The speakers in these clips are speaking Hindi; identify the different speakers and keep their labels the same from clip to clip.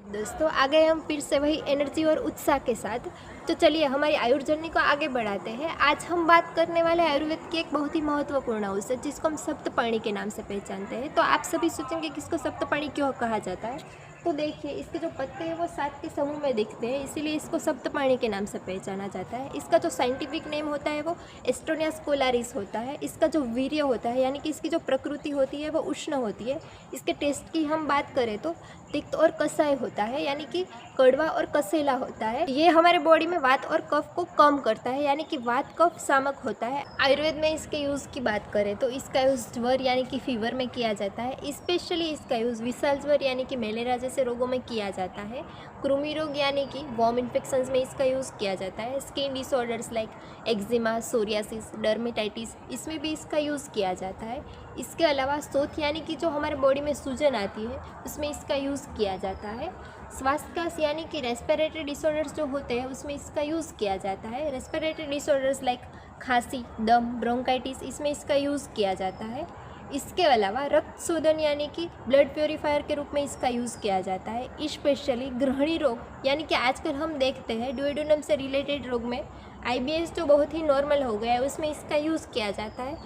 Speaker 1: दोस्तों आ गए हम फिर से वही एनर्जी और उत्साह के साथ। तो चलिए हमारी आयुर्वेद जर्नी को आगे बढ़ाते हैं। आज हम बात करने वाले हैं आयुर्वेद की एक बहुत ही महत्वपूर्ण औषध जिसको हम सप्तपाणी के नाम से पहचानते हैं। तो आप सभी सोचेंगे कि इसको सप्तपाणी क्यों कहा जाता है। तो देखिए इसके जो पत्ते हैं वो 7 के समूह में दिखते हैं, इसीलिए इसको सप्तपाणी के नाम से पहचाना जाता है। इसका जो साइंटिफिक नेम होता है वो एस्टोनिया स्कोलारिस होता है। इसका जो वीर्य होता है यानी कि इसकी जो प्रकृति होती है वो उष्ण होती है। इसके टेस्ट की हम बात करें तो तिक्त और कसाय होता है, यानी कि कड़वा और कसेला होता है। ये हमारे बॉडी में वात और कफ को कम करता है, यानी कि वात कफ शामक होता है। आयुर्वेद में इसके यूज़ की बात करें तो इसका यूज़ ज्वर यानी कि फीवर में किया जाता है। स्पेशली इसका यूज़ विशाल ज्वर यानी कि मलेरिया जैसे रोगों में किया जाता है। कृमि रोग यानी कि वॉर्म इन्फेक्शंस में इसका यूज़ किया जाता है। Skin disorders like eczema, psoriasis, dermatitis, इसमें भी इसका यूज़ किया जाता है। इसके अलावा शोथ यानी कि जो हमारे बॉडी में सूजन आती है उसमें इसका यूज़ किया जाता है। श्वासकास यानी कि रेस्पिरेटरी डिसऑर्डर्स जो होते हैं उसमें इसका यूज़ किया जाता है। रेस्पिरेटरी डिसऑर्डर्स लाइक खांसी, दम, ब्रोंकाइटिस, इसमें इसका यूज़ किया जाता है। इसके अलावा रक्त शोधन यानी कि ब्लड प्योरीफायर के रूप में इसका यूज़ किया जाता है। स्पेशली गृहिणी रोग यानी कि आजकल हम देखते हैं ड्यूओडेनम से रिलेटेड रोग में IBS जो बहुत ही नॉर्मल हो गया है उसमें इसका यूज़ किया जाता है।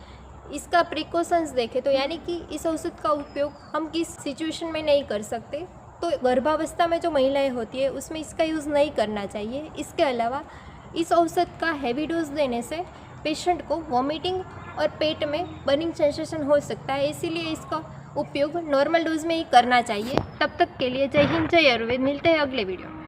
Speaker 1: इसका प्रिकॉशंस देखें तो यानी कि इस औषध का उपयोग हम किस सिचुएशन में नहीं कर सकते, तो गर्भावस्था में जो महिलाएं होती है उसमें इसका यूज़ नहीं करना चाहिए। इसके अलावा इस औषध का हैवी डोज देने से पेशेंट को वॉमिटिंग और पेट में बर्निंग सेंसेशन हो सकता है, इसीलिए इसका उपयोग नॉर्मल डोज में ही करना चाहिए। तब तक के लिए जय हिंद, जय आयुर्वेद। मिलते हैं अगले वीडियो में।